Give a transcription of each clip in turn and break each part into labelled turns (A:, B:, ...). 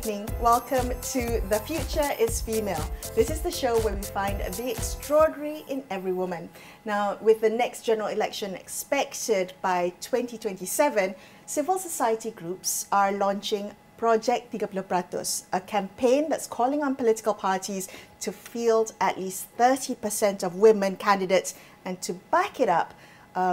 A: evening. Welcome to The Future is Female. This is the show where we find the extraordinary in every woman. Now, with the next general election expected by 2027, civil society groups are launching Projek30, a campaign that's calling on political parties to field at least 30% of women candidates and to back it up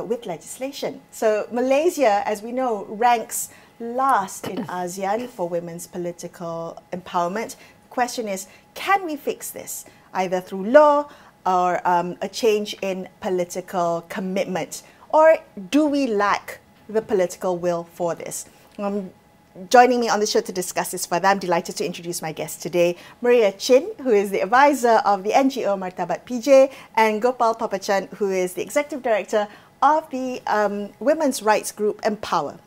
A: with legislation. So Malaysia, as we know, ranks last in ASEAN for women's political empowerment. The question is, can we fix this, either through law or a change in political commitment? Or do we lack the political will for this? Joining me on the show to discuss this further, I'm delighted to introduce my guest today, Maria Chin, who is the advisor of the NGO Martabat PJ, and Gopal Papachan, who is the executive director of the women's rights group Empower.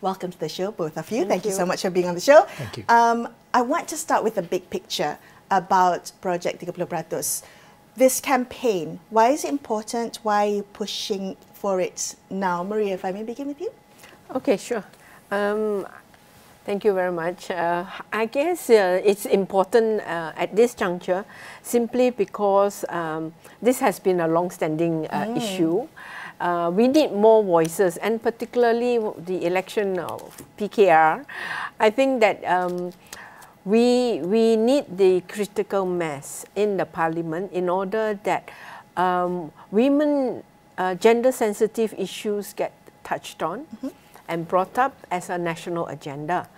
A: Welcome to the show, both of you. Thank you so much for being on the show.
B: Thank you.
A: I want to start with the big picture about Projek30. This campaign, why is it important? Why are you pushing for it now? Maria, if I may begin with you.
C: Okay, sure. Thank you very much. I guess it's important at this juncture simply because this has been a long-standing issue. We need more voices, and particularly the election of PKR. I think that we need the critical mass in the parliament in order that women gender-sensitive issues get touched on and brought up as a national agenda.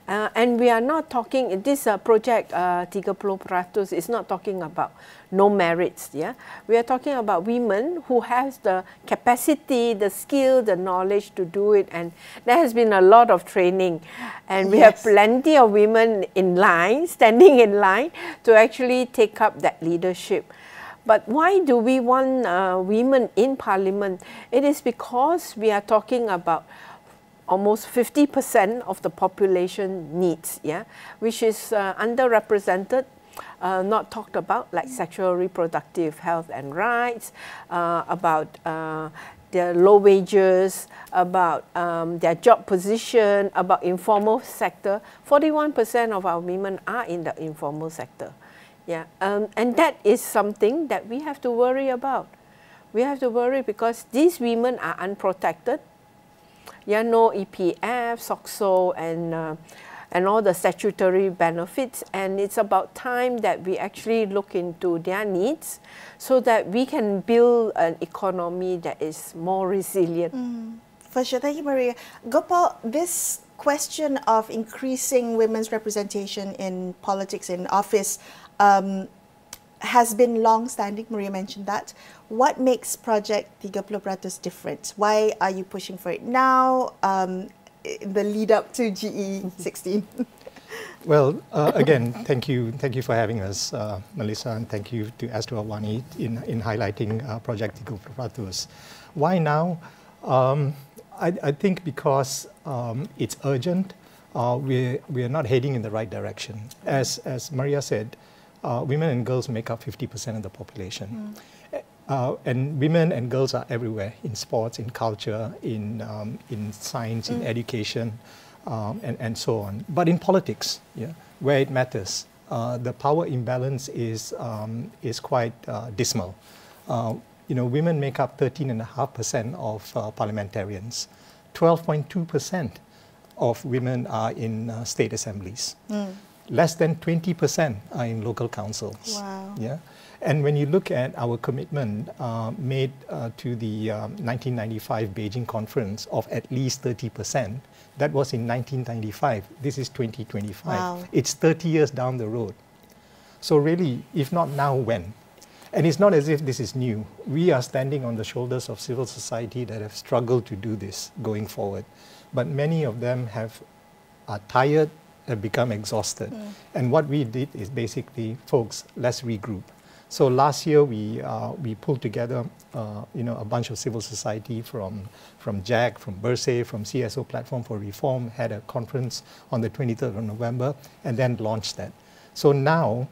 C: And we are not talking, this Projek30 is not talking about no merits. Yeah? We are talking about women who have the capacity, the skill, the knowledge to do it. And there has been a lot of training. And we have plenty of women in line, standing in line to actually take up that leadership. But why do we want women in parliament? It is because we are talking about almost 50% of the population needs, which is underrepresented, not talked about, like sexual reproductive health and rights, about their low wages, about their job position, about informal sector. 41% of our women are in the informal sector. And that is something that we have to worry about. We have to worry because these women are unprotected. No EPF, SOCSO, and all the statutory benefits, and it's about time that we actually look into their needs so that we can build an economy that is more resilient.
A: For sure. Thank you, Maria. Gopal, this question of increasing women's representation in politics, in office, has been long-standing. Maria mentioned that. What makes Projek30 different? Why are you pushing for it now, in the lead up to GE16?
B: Well, again, thank you for having us, Melissa, and thank you to Astro AWANI in highlighting Projek30. Why now? I think because it's urgent. We are not heading in the right direction. As Maria said, women and girls make up 50% of the population. And women and girls are everywhere, in sports, in culture, in science, in education, and so on. But in politics, where it matters, the power imbalance is quite dismal. Women make up 13.5% of parliamentarians. 12.2% of women are in state assemblies. Less than 20% are in local councils.
A: Wow.
B: And when you look at our commitment made to the 1995 Beijing conference of at least 30%, that was in 1995. This is 2025.
A: Wow.
B: It's 30 years down the road. So really, if not now, when? And it's not as if this is new. We are standing on the shoulders of civil society that have struggled to do this going forward. But many of them are tired, have become exhausted. And what we did is basically, folks, let's regroup. So last year we pulled together a bunch of civil society from JAC, from BERSE, from CSO Platform for Reform, had a conference on the 23rd of November, and then launched that. So now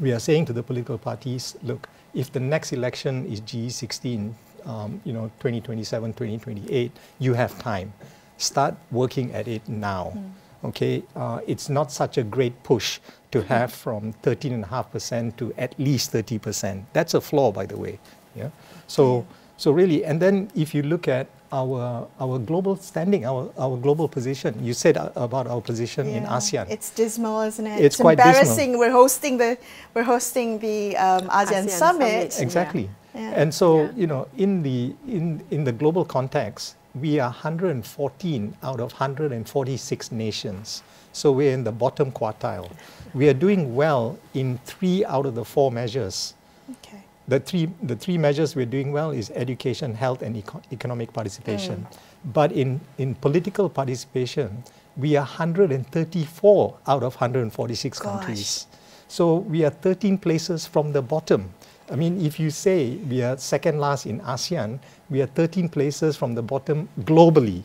B: we are saying to the political parties, look, if the next election is GE16, 2027, 2028, you have time. Start working at it now. okay, it's not such a great push to have from 13.5% to at least 30%. That's a flaw, by the way. Yeah. So really, and then if you look at our global standing, our global position, you said about our position in ASEAN.
A: It's dismal, isn't it?
B: It's quite
A: embarrassing.
B: dismal.
A: We're hosting the ASEAN Summit.
B: Exactly.
A: Yeah.
B: And so, you know, in the global context, we are 114 out of 146 nations. So we're in the bottom quartile. We are doing well in 3 out of the 4 measures.
A: Okay.
B: The three measures we're doing well is education, health, and economic participation. But in political participation, we are 134 out of 146 countries. So we are 13 places from the bottom. I mean, if you say we are second last in ASEAN, we are 13 places from the bottom globally.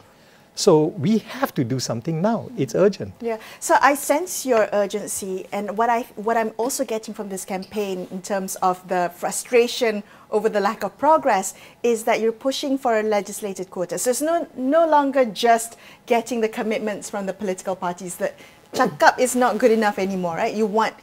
B: So we have to do something now. It's urgent.
A: Yeah. So I sense your urgency, and what I'm also getting from this campaign in terms of the frustration over the lack of progress is that you're pushing for a legislated quota. So it's no longer just getting the commitments from the political parties. That cakap is not good enough anymore, right? You want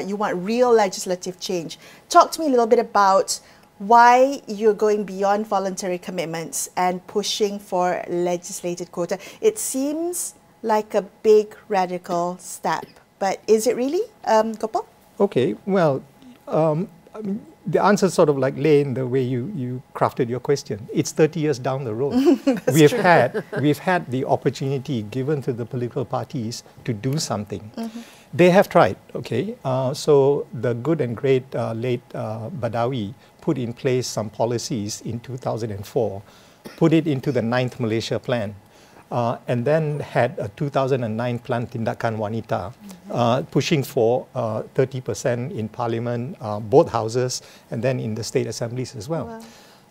A: you want real legislative change. Talk to me a little bit about why you're going beyond voluntary commitments and pushing for legislated quota. It seems like a big radical step, but is it really, Gopal?
B: Okay, well, I mean, the answer sort of like lay in the way you crafted your question. It's 30 years down the road. we've had the opportunity given to the political parties to do something. They have tried, okay? So the good and great late Badawi put in place some policies in 2004, put it into the 9th Malaysia Plan, and then had a 2009 Plan Tindakan Wanita, pushing for 30% in Parliament, both houses, and then in the state assemblies as well. Wow.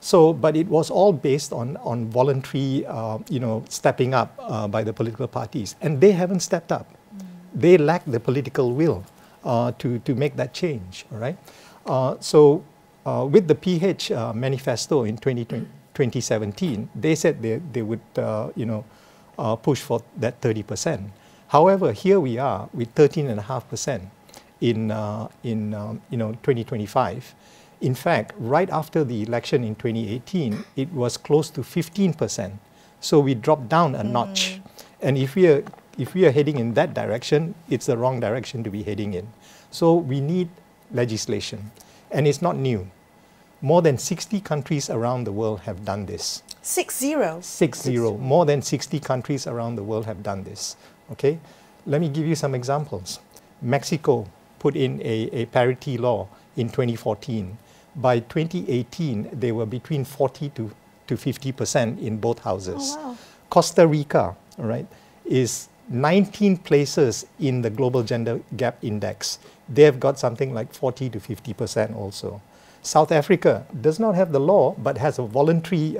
B: So, but it was all based on voluntary, you know, stepping up by the political parties, and they haven't stepped up. They lack the political will to make that change, all right? With the PH manifesto in 2017, they said they would, you know, push for that 30%. However, here we are with 13.5% in you know, 2025. In fact, right after the election in 2018, it was close to 15%. So we dropped down a notch. And if we are heading in that direction, it's the wrong direction to be heading in. So we need legislation. And it's not new. More than 60 countries around the world have done this.
A: 60?
B: 60. More than 60 countries around the world have done this. Okay? Let me give you some examples. Mexico put in a parity law in 2014. By 2018, they were between 40 to 50% in both houses.
A: Oh, wow.
B: Costa Rica, all right, is 19 places in the Global Gender Gap Index. They have got something like 40 to 50% also. South Africa does not have the law, but has a voluntary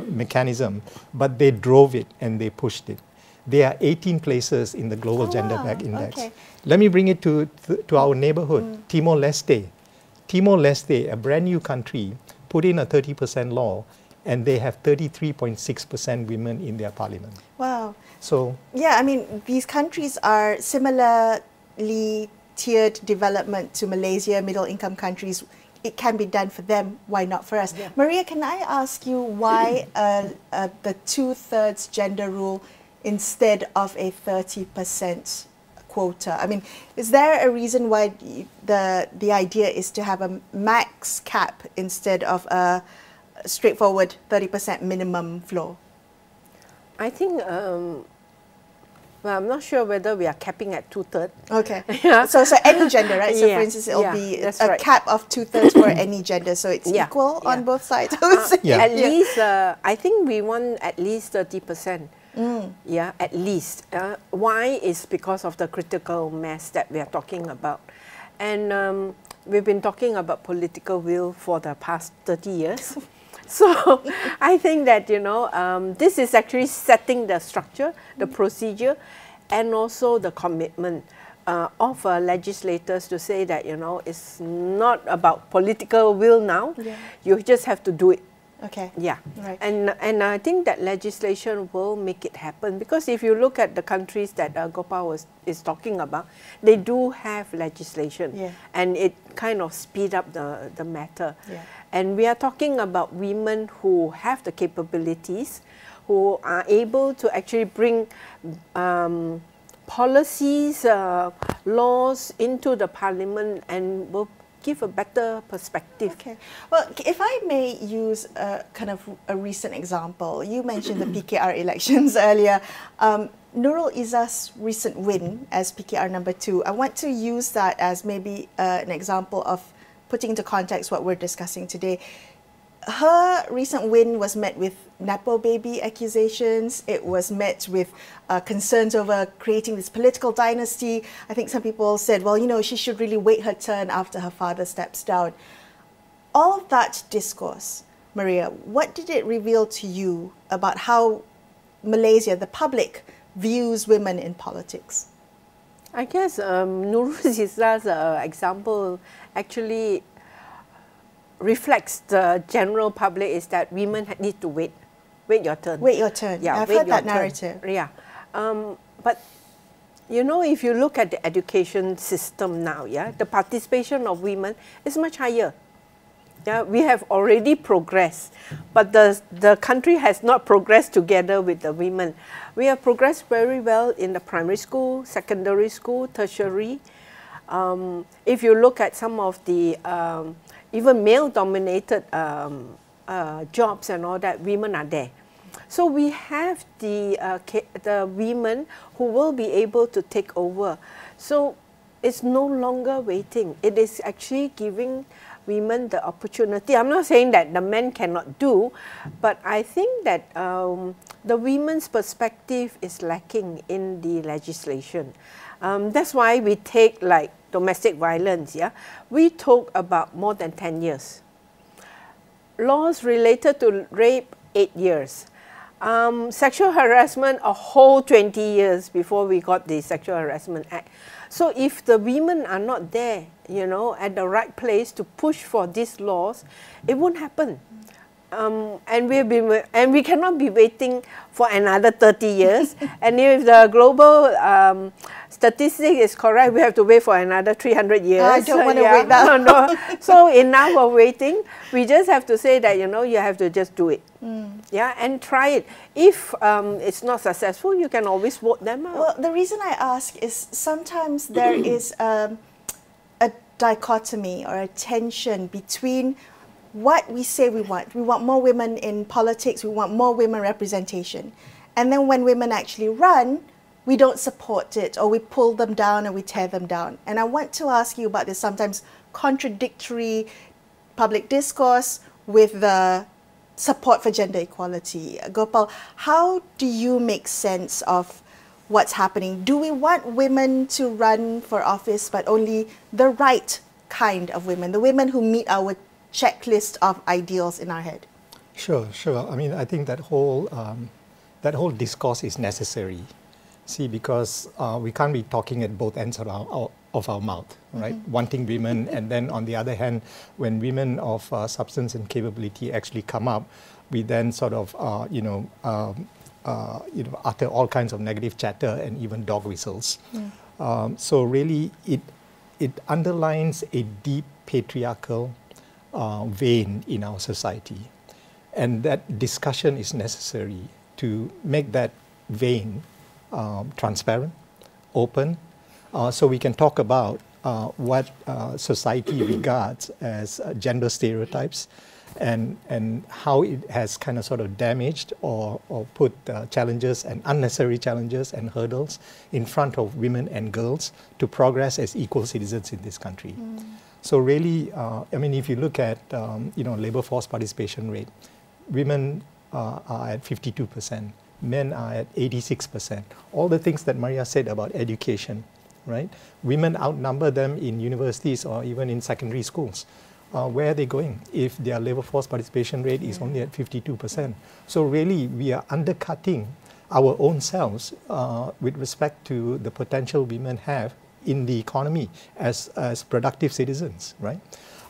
B: mechanism, but they drove it and they pushed it. There are 18 places in the Global Gender Gap Index. Okay. Let me bring it to our neighborhood, Timor-Leste. Timor-Leste, a brand new country, put in a 30% law, and they have 33.6% women in their parliament.
A: Wow.
B: So
A: yeah, I mean, these countries are similarly tiered development to Malaysia, middle-income countries. It can be done for them, why not for us? Yeah. Maria, can I ask you why the 2/3 gender rule instead of a 30% quota? I mean, is there a reason why the idea is to have a max cap instead of a straightforward 30% minimum floor?
C: I think, well, I'm not sure whether we are capping at 2/3.
A: Okay. Yeah. So any gender, right? So for instance, it'll be a cap of 2/3 for any gender, so it's equal on both sides.
C: At least, I think we want at least 30%. Yeah, at least. Why is because of the critical mass that we are talking about. And we've been talking about political will for the past 30 years. So I think that, you know, this is actually setting the structure, the procedure, and also the commitment of legislators to say that, you know, it's not about political will now. Yeah. You just have to do it.
A: Okay.
C: Yeah,
A: Right.
C: and I think that legislation will make it happen, because if you look at the countries that Gopal is talking about, they do have legislation,
A: Yeah.
C: and it kind of speed up the matter.
A: Yeah.
C: And we are talking about women who have the capabilities, who are able to actually bring policies, laws into the parliament, and will give a better perspective.
A: Okay. Well, if I may use a kind of a recent example, you mentioned the PKR elections earlier. Nurul Izzah's recent win as PKR number 2, I want to use that as maybe an example of putting into context what we're discussing today. Her recent win was met with Nepo baby accusations. It was met with concerns over creating this political dynasty. I think some people said, well, you know, she should really wait her turn after her father steps down. All of that discourse, Maria, what did it reveal to you about how Malaysia, the public, views women in politics?
C: I guess Nurul Izzah's example actually reflects the general public, is that women need to wait your turn.
A: Wait your turn.
C: Yeah,
A: I've
C: wait
A: heard
C: your
A: that
C: turn.
A: narrative.
C: Yeah, but you know, if you look at the education system now, yeah, the participation of women is much higher. Yeah, we have already progressed, but the country has not progressed together with the women. We have progressed very well in the primary school, secondary school, tertiary. If you look at some of the even male-dominated jobs and all that, women are there. So we have the women who will be able to take over. So it's no longer waiting. It is actually giving women the opportunity. I'm not saying that the men cannot do, but I think that the women's perspective is lacking in the legislation. That's why we take like domestic violence, yeah? We talk about more than 10 years. Laws related to rape, 8 years. Sexual harassment, a whole 20 years before we got the Sexual Harassment Act. So if the women are not there, you know, at the right place to push for these laws, it won't happen. And we cannot be waiting for another 30 years. And if the global statistic is correct, we have to wait for another 300 years.
A: I don't want to wait that.
C: No. So enough of waiting. We just have to say that, you know, you have to just do it. Yeah, and try it. If it's not successful, you can always vote them out.
A: Well, the reason I ask is sometimes there is a dichotomy or a tension between what we say we want. We want more women in politics, we want more women representation. And then when women actually run, we don't support it, or we pull them down and we tear them down. And I want to ask you about this sometimes contradictory public discourse with the support for gender equality. Gopal, how do you make sense of what's happening? Do we want women to run for office, but only the right kind of women, the women who meet our checklist of ideals in our head?
B: Sure. I mean, I think that whole discourse is necessary. See, because we can't be talking at both ends of our mouth, right? Wanting women, and then on the other hand, when women of substance and capability actually come up, we then sort of, utter all kinds of negative chatter and even dog whistles. So really, it underlines a deep patriarchal vein in our society, and that discussion is necessary to make that vein transparent, open, so we can talk about what society regards as gender stereotypes, and how it has kind of sort of damaged or put challenges and unnecessary challenges and hurdles in front of women and girls to progress as equal citizens in this country. So really, I mean, if you look at labor force participation rate, women are at 52%, men are at 86%. All the things that Maria said about education, right? Women outnumber them in universities or even in secondary schools. Where are they going if their labor force participation rate is only at 52%? So really, we are undercutting our own selves with respect to the potential women have in the economy as productive citizens, right?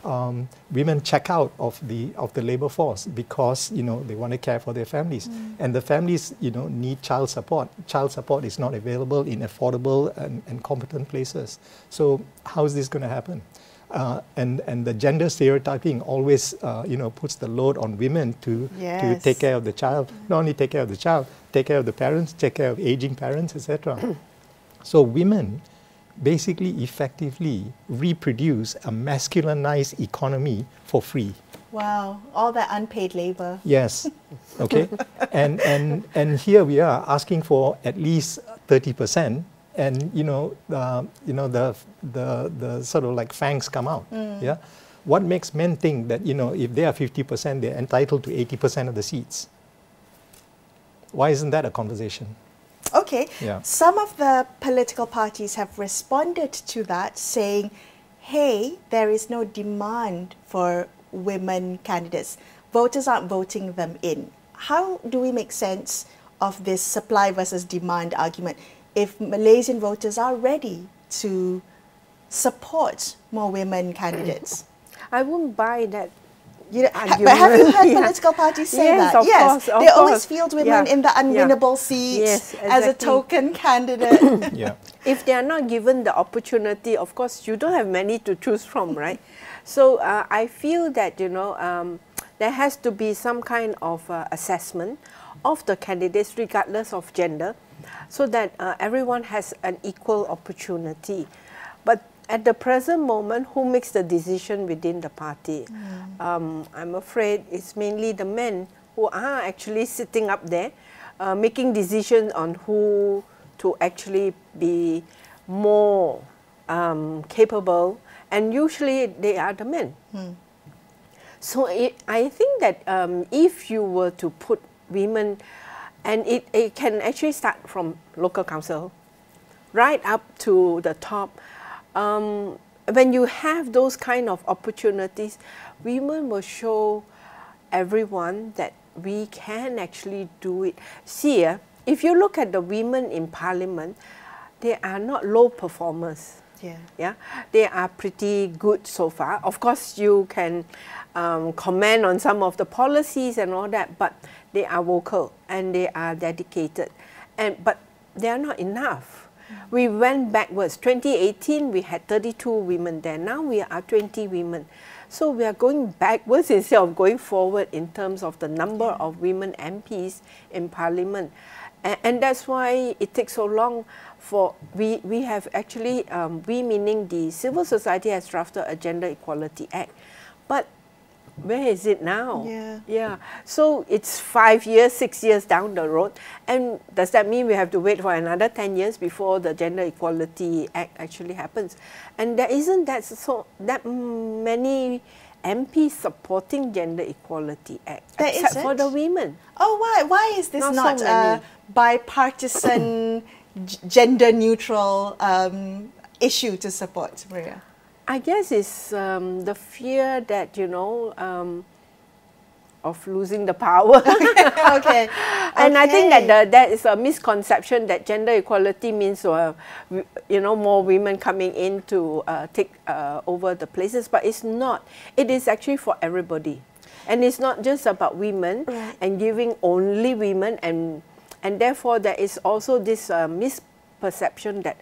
B: women check out of the labor force because, you know, they want to care for their families. And the families, you know, need child support. Child support is not available in affordable and competent places. So how is this going to happen? And the gender stereotyping always, you know, puts the load on women to take care of the child. Not only take care of the child, take care of the parents, take care of aging parents, etc. So women basically effectively reproduce a masculinized economy for free.
A: Wow, all that unpaid labor.
B: Yes, okay. and here we are asking for at least 30%. And you know the sort of like fangs come out. Yeah, what makes men think that, you know, if they are 50%, they're entitled to 80% of the seats? Why isn't that a conversation?
A: Okay.
B: Yeah.
A: Some of the political parties have responded to that, saying, "Hey, there is no demand for women candidates. Voters aren't voting them in." How do we make sense of this supply versus demand argument if Malaysian voters are ready to support more women candidates?
C: I won't buy that.
A: But have you heard political parties say that?
C: Of course,
A: they always field women in the unwinnable seats as a token candidate.
C: If they are not given the opportunity, of course, you don't have many to choose from, right? So I feel that, you know, there has to be some kind of assessment of the candidates regardless of gender, so that everyone has an equal opportunity. But at the present moment, who makes the decision within the party? I'm afraid it's mainly the men who are actually sitting up there, making decisions on who to actually be more capable, and usually they are the men. So I think that if you were to put women, and it can actually start from local council, right up to the top. When you have those kind of opportunities, women will show everyone that we can actually do it. See, if you look at the women in parliament, they are not low performers. Yeah, they are pretty good so far. Of course, you can comment on some of the policies and all that, but they are vocal and they are dedicated. But they are not enough. We went backwards. 2018, we had 32 women there. Now we are 20 women. So we are going backwards instead of going forward in terms of the number of women MPs in parliament. And that's why it takes so long for, we have actually, we meaning the civil society has drafted a Gender Equality Act. But where is it now? So it's 5 years, 6 years down the road. And does that mean we have to wait for another 10 years before the Gender Equality Act actually happens? And there isn't that many MPs supporting Gender Equality Act, except for the women.
A: Oh, why is this not a bipartisan, gender-neutral issue to support, Maria?
C: I guess it's the fear that, you know, of losing the power. And I think that that is a misconception that gender equality means, you know, more women coming in to take over the places, but it's not. It is actually for everybody. And it's not just about women and giving only women, and therefore there is also this misperception that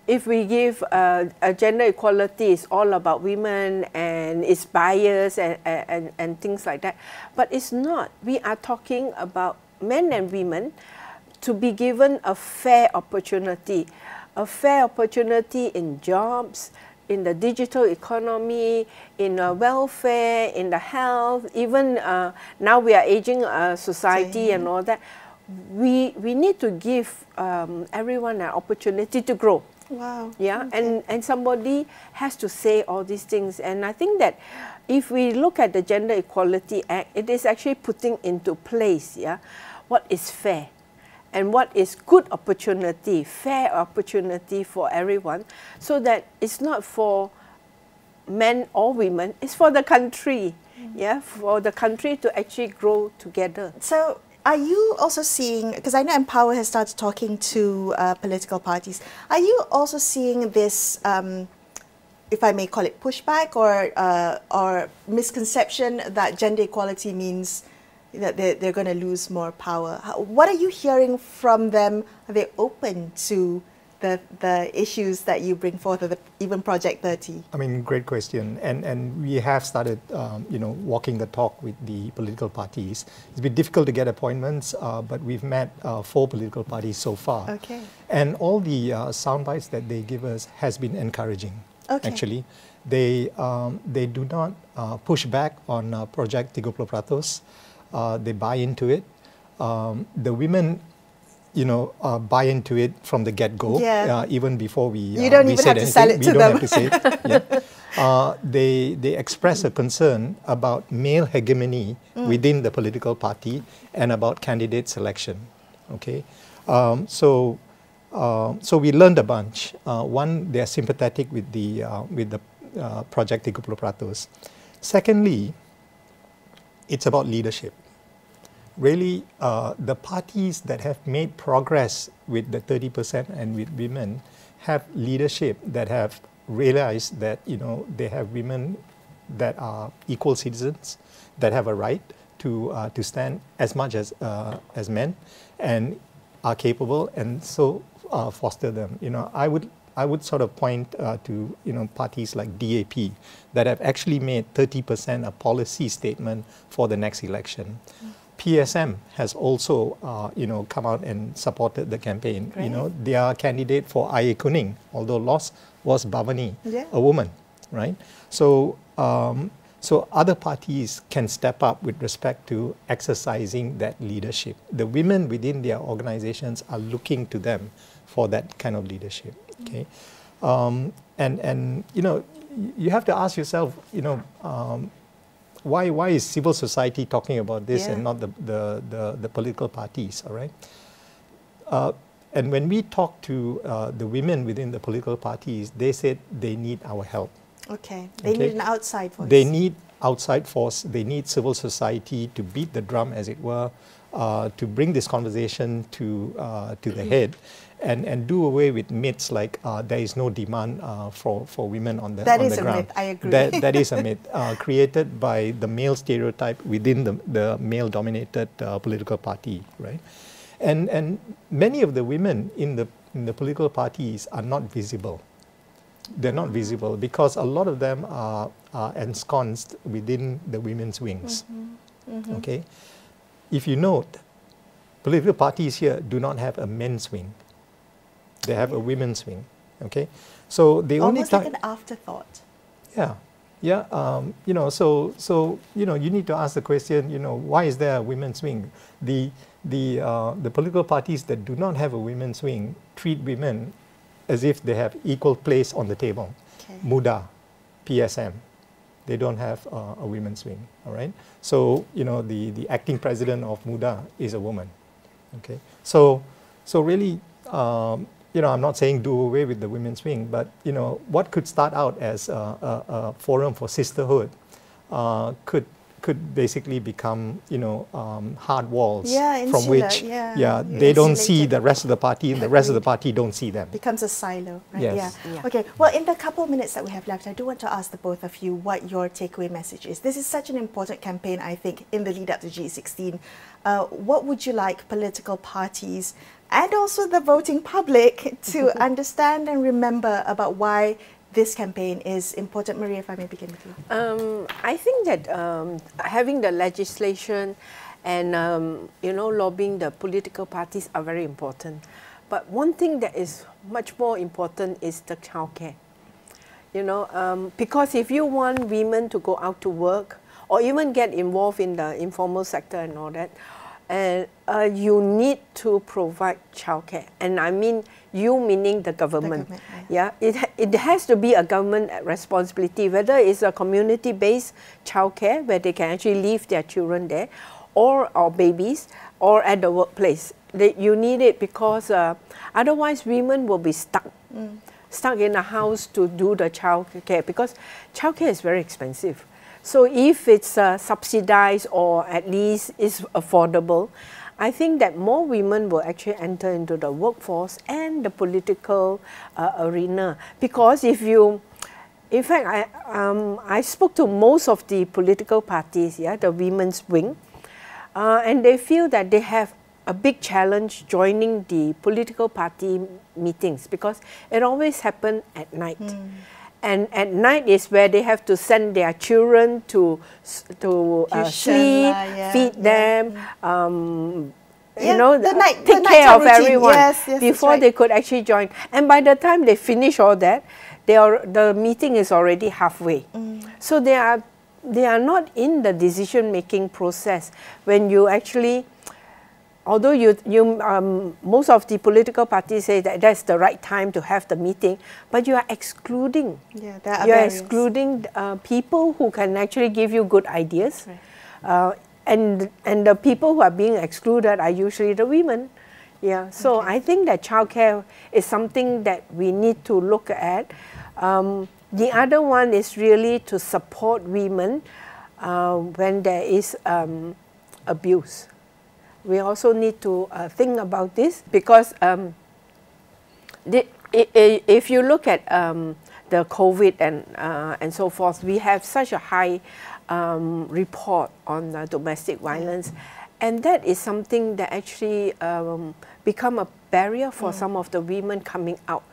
C: if we give a gender equality, it's all about women and it's biased and things like that. But it's not. We are talking about men and women to be given a fair opportunity in jobs, in the digital economy, in welfare, in the health. Even now we are aging society and all that. We need to give everyone an opportunity to grow. And somebody has to say all these things. And I think that if we look at the Gender Equality Act, it is actually putting into place what is fair and what is good opportunity, fair opportunity for everyone, so that it's not for men or women, it's for the country, for the country to actually grow together.
A: So are you also seeing, because I know Empower has started talking to political parties, are you also seeing this if I may call it pushback or misconception that gender equality means that they're going to lose more power. What are you hearing from them? Are they open to the issues that you bring forth, or even Project 30?
B: I mean, great question. And we have started, walking the talk with the political parties. It's been difficult to get appointments, but we've met 4 political parties so far.
A: Okay.
B: And all the sound bites that they give us has been encouraging, actually. They do not push back on Projek30. They buy into it. The women, buy into it from the get-go, even before we
A: you don't even have to sell it to them.
B: We don't have to say it. They express a concern about male hegemony within the political party and about candidate selection. Okay, so we learned a bunch. One, they are sympathetic with the Projek30. Secondly, it's about leadership. Really, the parties that have made progress with the 30% and with women have leadership that have realized that they have women that are equal citizens, that have a right to stand as much as men, and are capable, and so foster them. I would sort of point to parties like DAP that have actually made 30% a policy statement for the next election. PSM has also, come out and supported the campaign. Right. Their candidate for IA Kuning, although lost, was Bhavani, a woman, right? So, so other parties can step up with respect to exercising that leadership. The women within their organizations are looking to them for that kind of leadership. Okay, and you have to ask yourself, why is civil society talking about this and not the political parties, all right? And when we talk to the women within the political parties, they said they need our help.
A: Okay, they need an outside force.
B: They need outside force, they need civil society to beat the drum, as it were, to bring this conversation to the head. And do away with myths like there is no demand for women on the ground.
A: That is a myth, I agree.
B: That is a myth created by the male stereotype within the male-dominated political party, right? And many of the women in the political parties are not visible. They're not visible because a lot of them are ensconced within the women's wings. Okay, if you note, political parties here do not have a men's wing. They have a women's wing, okay? So they
A: almost like an afterthought.
B: Yeah, so you need to ask the question, why is there a women's wing? The political parties that do not have a women's wing treat women as if they have equal place on the table. Okay. MUDA, PSM, they don't have a women's wing, all right? So, the acting president of MUDA is a woman, okay? So really, I'm not saying do away with the women's wing, but what could start out as a forum for sisterhood could basically become hard walls from which they don't see the rest of the party, and the rest of the party don't see them.
A: Becomes a silo, right?
B: Yes.
A: Yeah. Okay. Well, in the couple of minutes that we have left, I do want to ask the both of you what your takeaway message is. This is such an important campaign, I think, in the lead up to G16. What would you like political parties and also the voting public to understand and remember about why this campaign is important? Maria, if I may begin with you.
C: I think that having the legislation and lobbying the political parties are very important. But one thing that is much more important is the childcare. Because if you want women to go out to work or even get involved in the informal sector and all that, you need to provide childcare, and I mean you meaning the government. It has to be a government responsibility, whether it's a community-based childcare where they can actually leave their children there, or babies, or at the workplace. You need it because otherwise women will be stuck in a house to do the childcare, because childcare is very expensive. So if it's subsidized or at least is affordable, I think that more women will actually enter into the workforce and the political arena. Because if you In fact, I spoke to most of the political parties, yeah, the women's wing, and they feel that they have a big challenge joining the political party meetings because it always happens at night. And at night is where they have to send their children to sleep, feed them, you know, take care of everyone before they could actually join. And by the time they finish all that, the meeting is already halfway. So they are not in the decision-making process when you actually. Although most of the political parties say that that's the right time to have the meeting, but you are excluding.
A: Yeah, there are
C: you are
A: barriers.
C: excluding people who can actually give you good ideas, and the people who are being excluded are usually the women. Yeah, so I think that childcare is something that we need to look at. The other one is really to support women when there is abuse. We also need to think about this because if you look at the COVID and so forth, we have such a high report on domestic violence, and that is something that actually become a barrier for some of the women coming out,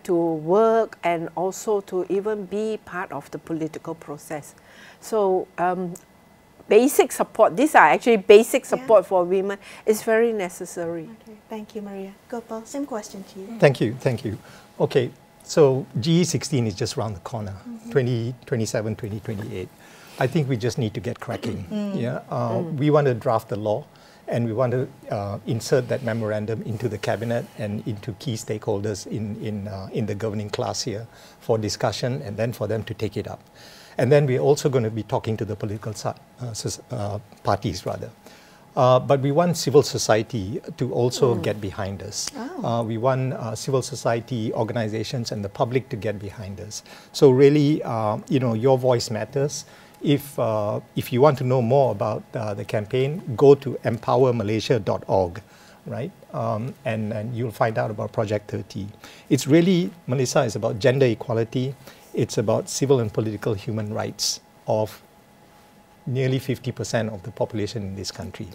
C: to work and also to even be part of the political process. So. Basic support, these are actually basic support for women, is very necessary.
A: Okay. Thank you, Maria. Gopal, same question to you.
B: Thank you, thank you. Okay, so GE16 is just around the corner, 2027, 2028. I think we just need to get cracking. We want to draft the law and we want to insert that memorandum into the cabinet and into key stakeholders in the governing class here for discussion and then for them to take it up. And then we're also going to be talking to the political parties, rather. But we want civil society to also get behind us. We want civil society organizations and the public to get behind us. So really, your voice matters. If you want to know more about the campaign, go to empowermalaysia.org, right? And you'll find out about Projek30. It's really, Melisa, is about gender equality. It's about civil and political human rights of nearly 50% of the population in this country.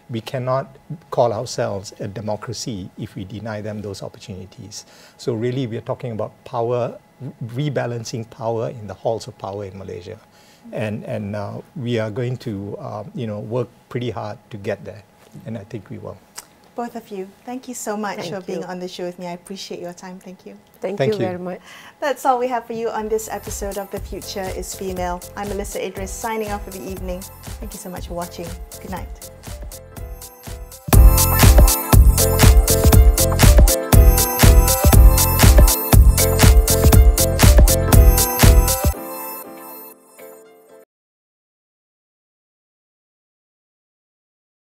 B: We cannot call ourselves a democracy if we deny them those opportunities. So really, we're talking about power, rebalancing power in the halls of power in Malaysia. And we are going to work pretty hard to get there. And I think we will.
A: Both of you, thank you so much for being on the show with me. I appreciate your time. Thank you.
C: Thank you very much.
A: That's all we have for you on this episode of The Future is Female. I'm Melisa Idris signing off for the evening. Thank you so much for watching. Good night.